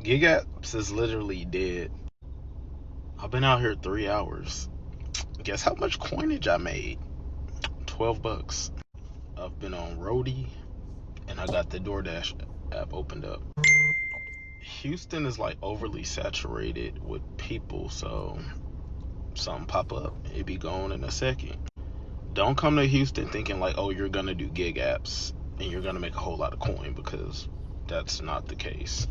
Gig apps is literally dead. I've been out here 3 hours. Guess how much coinage I made? $12. I've been on Roadie and I got the DoorDash app opened up. Houston is like overly saturated with people, so something pop up, it be gone in a second. Don't come to Houston thinking like, oh, you're gonna do gig apps and you're gonna make a whole lot of coin, because that's not the case.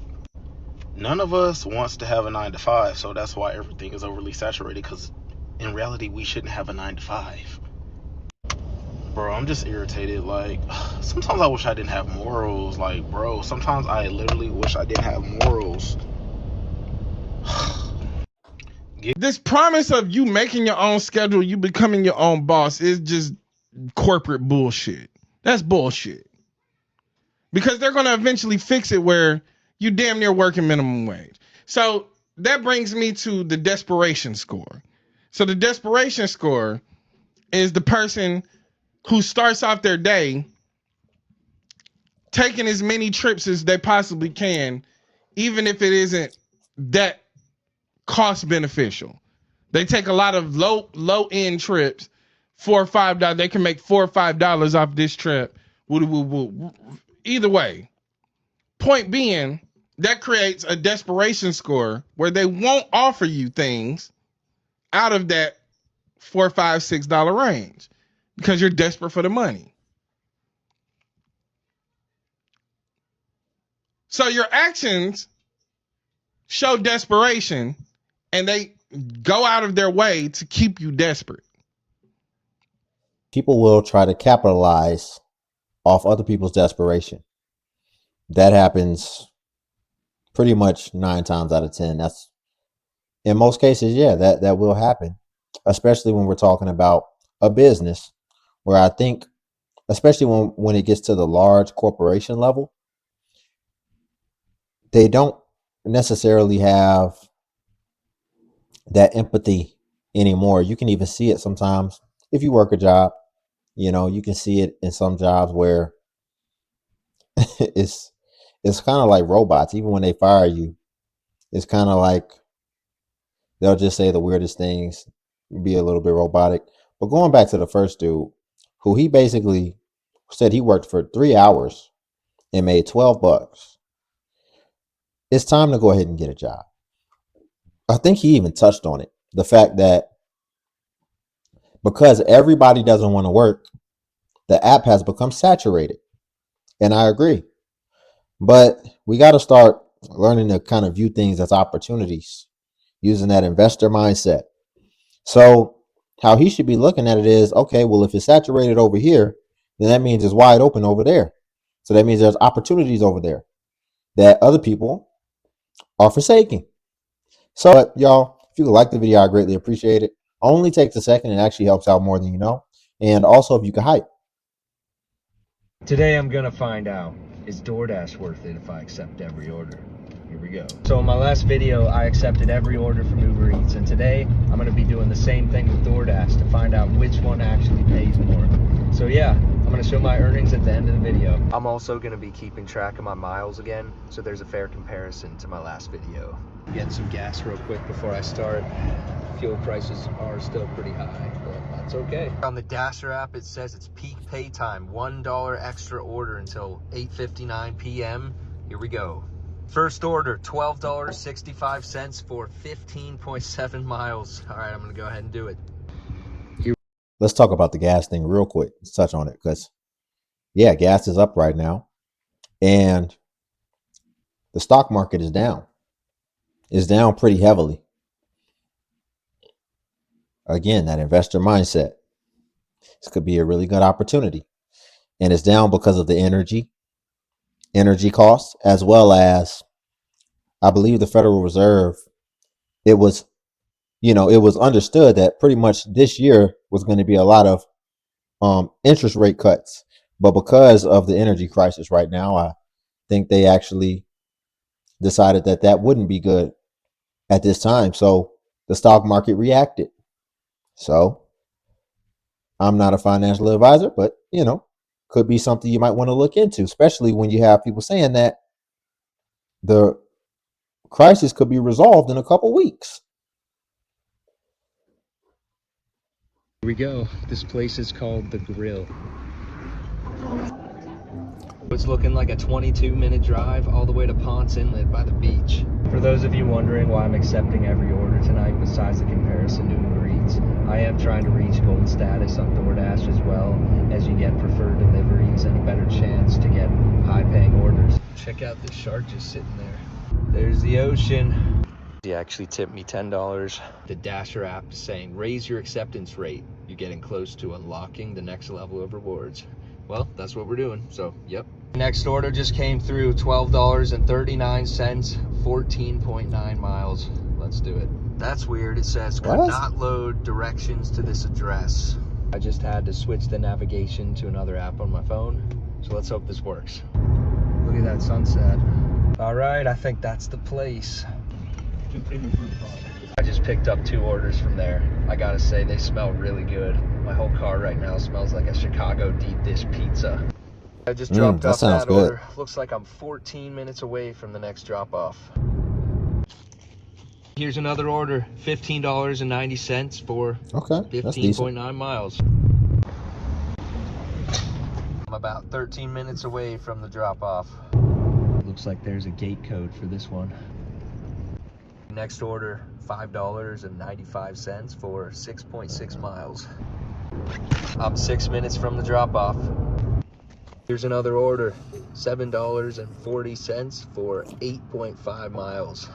None of us wants to have a 9 to 5, so that's why everything is overly saturated, because in reality we shouldn't have a 9 to 5. Bro, I'm just irritated. Like, sometimes I wish I didn't have morals. Like, bro, sometimes I literally wish I didn't have morals. This promise of you making your own schedule, you becoming your own boss, is just corporate bullshit. That's bullshit. Because they're going to eventually fix it where you damn near working minimum wage. So that brings me to the desperation score. So the desperation score is the person who starts off their day taking as many trips as they possibly can, even if it isn't that cost beneficial. They take a lot of low end trips, $4 or $5. They can make $4 or $5 off this trip. Either way, point being, that creates a desperation score where they won't offer you things out of that $4, $5, $6 range because you're desperate for the money. So your actions show desperation, and they go out of their way to keep you desperate. People will try to capitalize off other people's desperation. That happens pretty much 9 times out of 10. That's in most cases, yeah, that will happen, especially when we're talking about a business where I think, especially when it gets to the large corporation level, they don't necessarily have that empathy anymore. You can even see it sometimes if you work a job. You know, you can see it in some jobs where it's kind of like robots. Even when they fire you, it's kind of like they'll just say the weirdest things, be a little bit robotic. But going back to the first dude, who he basically said he worked for 3 hours and made $12. It's time to go ahead and get a job. I think he even touched on it. The fact that because everybody doesn't want to work, the app has become saturated. And I agree. But we got to start learning to kind of view things as opportunities, using that investor mindset. So how he should be looking at it is, okay, well, if it's saturated over here, then that means it's wide open over there. So that means there's opportunities over there that other people are forsaking. So y'all, if you like the video, I greatly appreciate it. Only takes a second and actually helps out more than you know. And also, if you could hype. Today I'm gonna find out, is DoorDash worth it if I accept every order? Here we go. So in my last video, I accepted every order from Uber Eats, and today I'm gonna be doing the same thing with DoorDash to find out which one actually pays more. So yeah, I'm gonna show my earnings at the end of the video. I'm also gonna be keeping track of my miles again, so there's a fair comparison to my last video. Getting some gas real quick before I start. Fuel prices are still pretty high, but that's okay. On the Dasher app, it says it's peak pay time, $1 extra order until 8:59 p.m. Here we go. First order, $12.65 for 15.7 miles. All right, I'm gonna go ahead and do it. Let's talk about the gas thing real quick. Let's touch on it because, yeah, gas is up right now, and the stock market is down. It's down pretty heavily. Again, that investor mindset. This could be a really good opportunity. And it's down because of the energy costs, as well as, I believe, the Federal Reserve. It was understood that pretty much this year was going to be a lot of interest rate cuts. But because of the energy crisis right now, I think they actually decided that wouldn't be good at this time. So the stock market reacted. So I'm not a financial advisor, but, could be something you might want to look into, especially when you have people saying that the crisis could be resolved in a couple weeks. Here we go. This place is called The Grill. It's looking like a 22-minute drive all the way to Ponce Inlet by the beach. For those of you wondering why I'm accepting every order tonight besides the comparison to Uber Eats, I am trying to reach gold status on DoorDash as well, as you get preferred deliveries and a better chance to get high-paying orders. Check out this shark just sitting there. There's the ocean. He actually tipped me $10. The Dasher app is saying, raise your acceptance rate. You're getting close to unlocking the next level of rewards. Well, that's what we're doing, so yep. Next order just came through, $12.39, 14.9 miles. Let's do it. That's weird. It says, could not load directions to this address. I just had to switch the navigation to another app on my phone, so let's hope this works. Look at that sunset. All right, I think that's the place. I just picked up 2 orders from there. I gotta say, they smell really good. My whole car right now smells like a Chicago deep dish pizza. I just dropped off that order. Looks like I'm 14 minutes away from the next drop off. Here's another order, $15.90 for 15.9 miles. I'm about 13 minutes away from the drop off. Looks like there's a gate code for this one. Next order, $5.95 for 6.6 miles. I'm 6 minutes from the drop-off. Here's another order, $7.40 for 8.5 miles.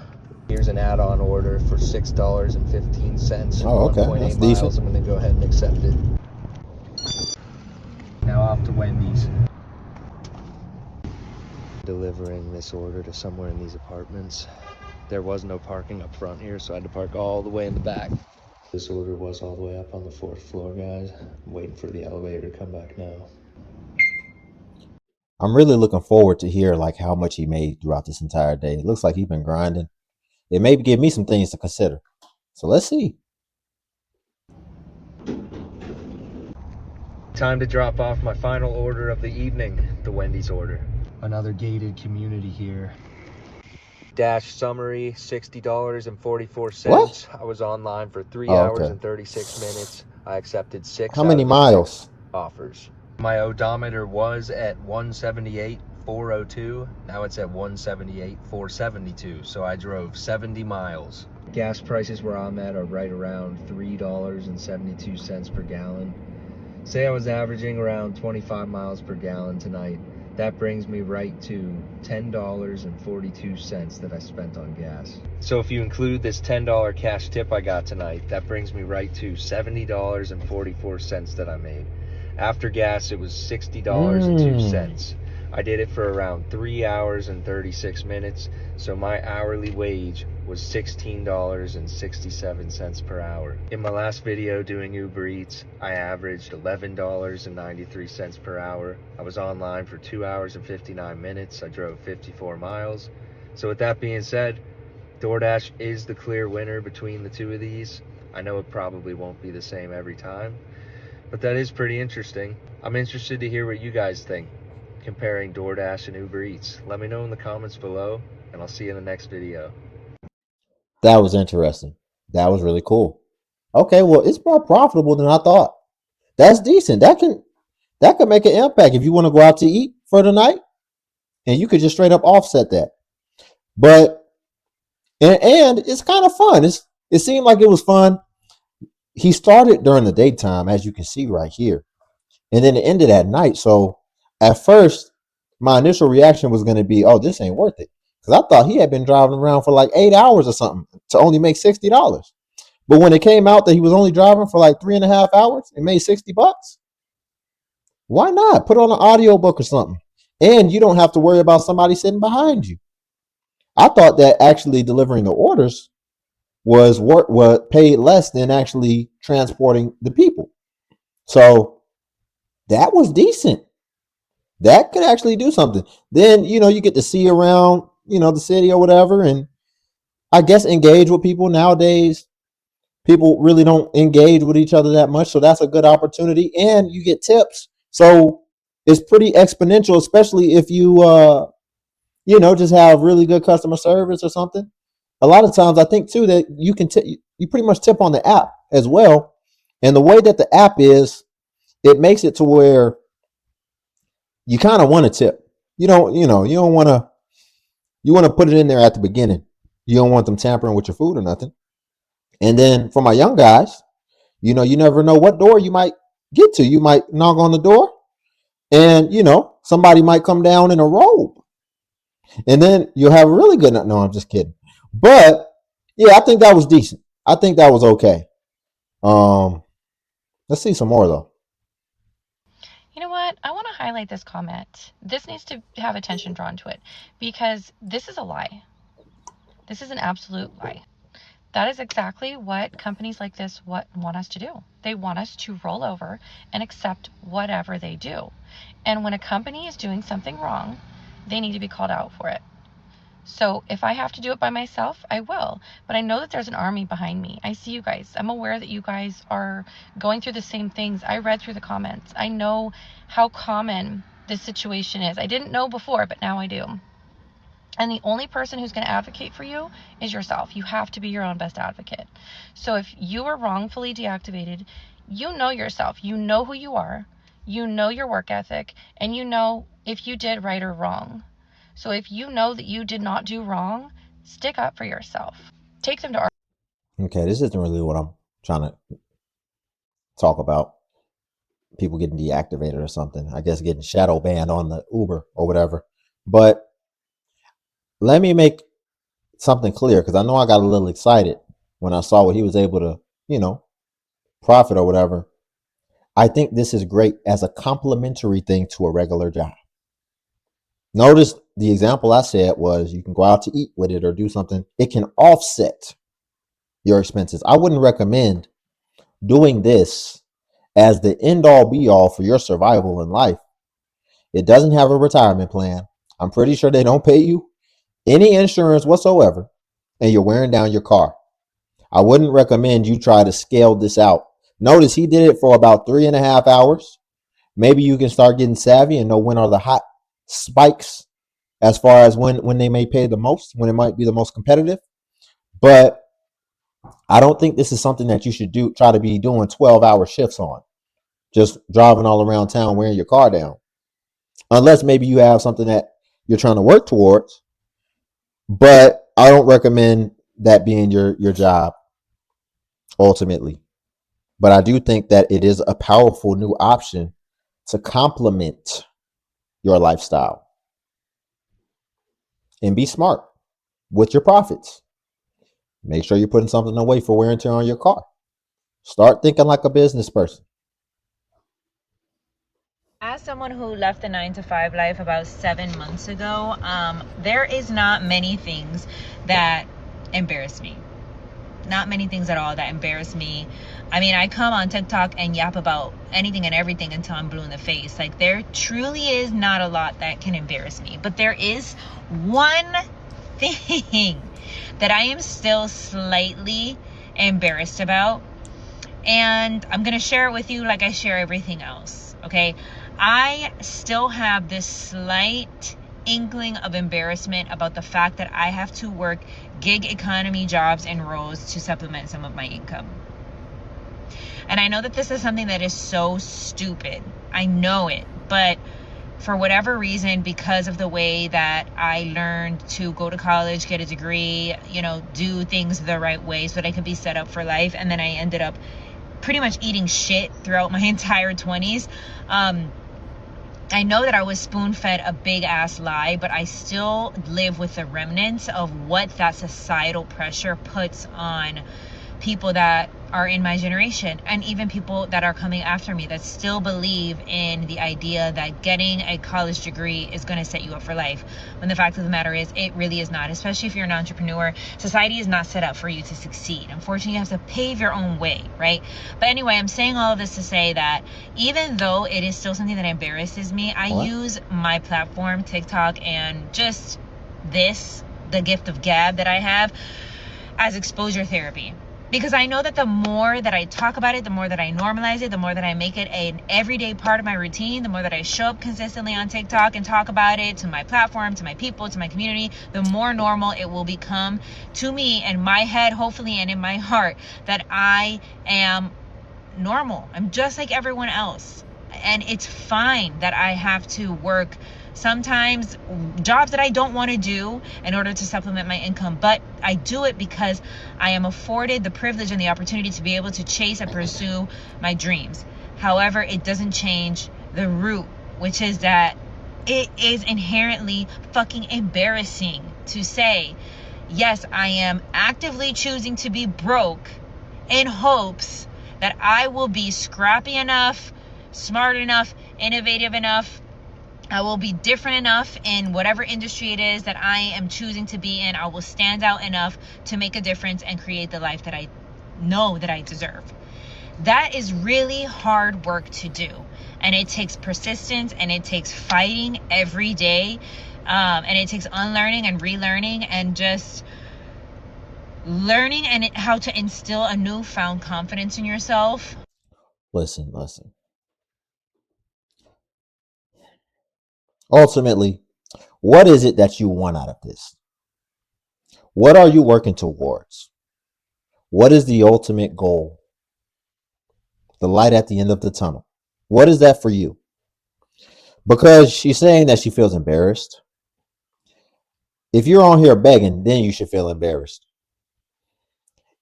Here's an add-on order for $6.15 for 1.8 miles. I'm gonna go ahead and accept it. Now off to Wendy's. Delivering this order to somewhere in these apartments. There was no parking up front here, so I had to park all the way in the back. This order was all the way up on the 4th floor, guys. I'm waiting for the elevator to come back now. I'm really looking forward to hear like how much he made throughout this entire day. It looks like he's been grinding. It may give me some things to consider. So let's see. Time to drop off my final order of the evening, the Wendy's order. Another gated community here. Dash summary, $60.44. What? I was online for 3 hours and 36 minutes. I accepted 6 How many miles? offers. My odometer was at 178,402. Now it's at 178,472. So I drove 70 miles. Gas prices where I'm at are right around $3.72 per gallon. Say I was averaging around 25 miles per gallon tonight. That brings me right to $10.42 that I spent on gas. So if you include this $10 cash tip I got tonight, that brings me right to $70.44 that I made. After gas, it was $60.02. I did it for around 3 hours and 36 minutes, so my hourly wage was $16.67 per hour. In my last video doing Uber Eats, I averaged $11.93 per hour. I was online for 2 hours and 59 minutes. I drove 54 miles. So with that being said, DoorDash is the clear winner between the two of these. I know it probably won't be the same every time, but that is pretty interesting. I'm interested to hear what you guys think, comparing DoorDash and Uber Eats. Let me know in the comments below, and I'll see you in the next video. That was interesting. That was really cool. Okay, well, it's more profitable than I thought. That's decent. That can make an impact if you want to go out to eat for the night, and you could just straight up offset that. But and it's kind of fun. It seemed like it was fun. He started during the daytime, as you can see right here, and then it ended at night. So at first, my initial reaction was going to be, oh, this ain't worth it. Because I thought he had been driving around for like 8 hours or something to only make $60. But when it came out that he was only driving for like 3.5 hours and made $60, why not? Put on an audiobook or something. And you don't have to worry about somebody sitting behind you. I thought that actually delivering the orders was paid less than actually transporting the people. So that was decent. That could actually do something. Then, you get to see around, the city or whatever, and I guess engage with people. Nowadays, people really don't engage with each other that much, so that's a good opportunity, and you get tips. So it's pretty exponential, especially if you, just have really good customer service or something. a lot of times I think too that you can you pretty much tip on the app as well. And the way that the app is, it makes it to where you kind of want to tip. You don't want to, you want to put it in there at the beginning. You don't want them tampering with your food or nothing. And then for my young guys, you never know what door you might get to. You might knock on the door and, somebody might come down in a robe. And then you'll have a really good night. No, I'm just kidding. But yeah, I think that was decent. I think that was okay. Let's see some more though. You know what? I want to highlight this comment. This needs to have attention drawn to it because this is a lie. This is an absolute lie. That is exactly what companies like this want us to do. They want us to roll over and accept whatever they do. And when a company is doing something wrong, they need to be called out for it. So if I have to do it by myself, I will. But I know that there's an army behind me. I see you guys. I'm aware that you guys are going through the same things. I read through the comments. I know how common this situation is. I didn't know before, but now I do. And the only person who's going to advocate for you is yourself. You have to be your own best advocate. So if you were wrongfully deactivated, you know yourself. You know who you are. You know your work ethic. And you know if you did right or wrong. So if you know that you did not do wrong, stick up for yourself. Take them to our... Okay, this isn't really what I'm trying to talk about. People getting deactivated or something. I guess getting shadow banned on the Uber or whatever. But let me make something clear, because I know I got a little excited when I saw what he was able to, profit or whatever. I think this is great as a complementary thing to a regular job. Notice the example I said was you can go out to eat with it or do something. It can offset your expenses. I wouldn't recommend doing this as the end all be all for your survival in life. It doesn't have a retirement plan. I'm pretty sure they don't pay you any insurance whatsoever, and you're wearing down your car. I wouldn't recommend you try to scale this out. Notice he did it for about 3.5 hours. Maybe you can start getting savvy and know when are the hot spikes as far as when they may pay the most, when it might be the most competitive. But I don't think this is something that you should try to be doing 12-hour shifts on, just driving all around town wearing your car down. Unless maybe you have something that you're trying to work towards. But I don't recommend that being your job ultimately. But I do think that it is a powerful new option to complement your lifestyle. And be smart with your profits. Make sure you're putting something away for wear and tear on your car. Start thinking like a business person. As someone who left the 9-to-5 life about 7 months ago, there is not many things that embarrass me. Not many things at all that embarrass me. I mean, I come on TikTok and yap about anything and everything until I'm blue in the face. Like, there truly is not a lot that can embarrass me. But there is one thing that I am still slightly embarrassed about. And I'm going to share it with you like I share everything else, okay? I still have this slight inkling of embarrassment about the fact that I have to work gig economy jobs and roles to supplement some of my income. And I know that this is something that is so stupid. I know it. But for whatever reason, because of the way that I learned to go to college, get a degree, do things the right way so that I could be set up for life, and then I ended up pretty much eating shit throughout my entire 20s. I know that I was spoon-fed a big-ass lie, but I still live with the remnants of what that societal pressure puts on people that are in my generation, and even people that are coming after me that still believe in the idea that getting a college degree is going to set you up for life, when the fact of the matter is it really is not. Especially if you're an entrepreneur, society is not set up for you to succeed. Unfortunately, you have to pave your own way, right? But anyway, I'm saying all of this to say that even though it is still something that embarrasses me, I use my platform, TikTok, and just the gift of gab that I have, as exposure therapy. Because I know that the more that I talk about it, the more that I normalize it, the more that I make it an everyday part of my routine, the more that I show up consistently on TikTok and talk about it to my platform, to my people, to my community, the more normal it will become to me in my head, hopefully, and in my heart, that I am normal. I'm just like everyone else. And it's fine that I have to work sometimes jobs that I don't want to do in order to supplement my income, but I do it because I am afforded the privilege and the opportunity to be able to chase and pursue my dreams. However, it doesn't change the root, which is that it is inherently fucking embarrassing to say, yes, I am actively choosing to be broke in hopes that I will be scrappy enough, smart enough, innovative enough, I will be different enough in whatever industry it is that I am choosing to be in. I will stand out enough to make a difference and create the life that I know that I deserve. That is really hard work to do. And it takes persistence, and it takes fighting every day. And it takes unlearning and relearning and just learning and how to instill a newfound confidence in yourself. Listen. Ultimately, what is it that you want out of this? What are you working towards? What is the ultimate goal? The light at the end of the tunnel. What is that for you? Because she's saying that she feels embarrassed. If you're on here begging, then you should feel embarrassed.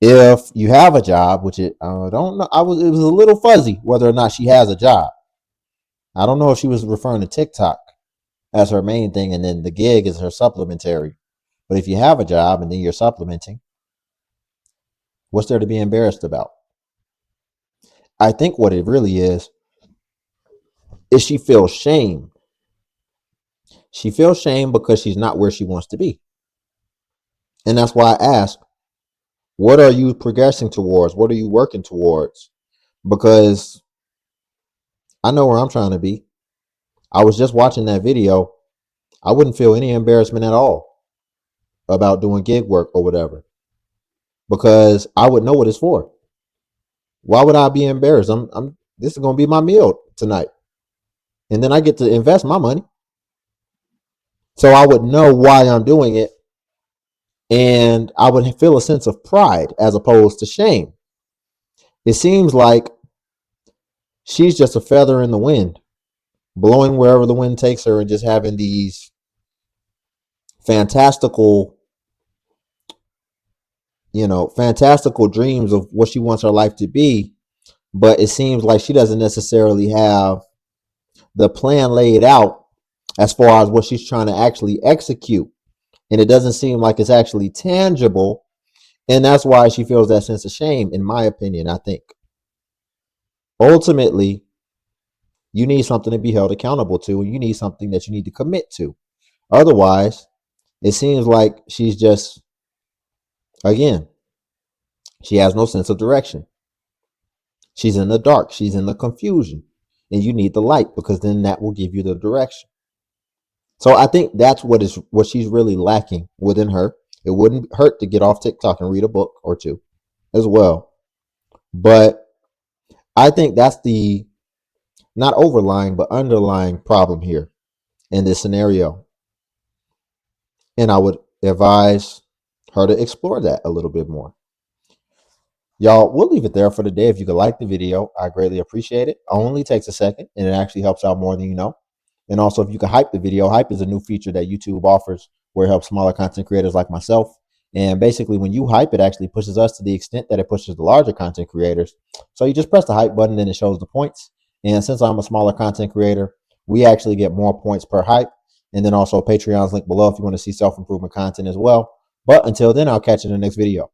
If you have a job, which I don't know, it was a little fuzzy whether or not she has a job. I don't know if she was referring to TikTok as her main thing, and then the gig is her supplementary. But if you have a job and then you're supplementing, what's there to be embarrassed about? I think what it really is she feels shame. She feels shame because she's not where she wants to be. And that's why I ask, what are you progressing towards? What are you working towards? Because I know where I'm trying to be. I was just watching that video. I wouldn't feel any embarrassment at all about doing gig work or whatever, because I would know what it's for. Why would I be embarrassed? This is going to be my meal tonight. And then I get to invest my money. So I would know why I'm doing it. And I would feel a sense of pride as opposed to shame. It seems like she's just a feather in the wind, blowing wherever the wind takes her and just having these fantastical dreams of what she wants her life to be. But it seems like she doesn't necessarily have the plan laid out as far as what she's trying to actually execute. And it doesn't seem like it's actually tangible. And that's why she feels that sense of shame, in my opinion, I think. Ultimately, you need something to be held accountable to, and you need something that you need to commit to. Otherwise, it seems like she's just, again, she has no sense of direction. She's in the dark. She's in the confusion. And you need the light, because then that will give you the direction. So I think that's what she's really lacking within her. It wouldn't hurt to get off TikTok and read a book or two as well. But I think that's the not overlying, but underlying problem here in this scenario. And I would advise her to explore that a little bit more. Y'all, we'll leave it there for today. If you could like the video, I greatly appreciate it. It only takes a second, and it actually helps out more than you know. And also, if you could hype the video, hype is a new feature that YouTube offers where it helps smaller content creators like myself. And basically, when you hype, it actually pushes us to the extent that it pushes the larger content creators. So you just press the hype button and it shows the points. And since I'm a smaller content creator, we actually get more points per hype. And then also Patreon's link below if you want to see self-improvement content as well. But until then, I'll catch you in the next video.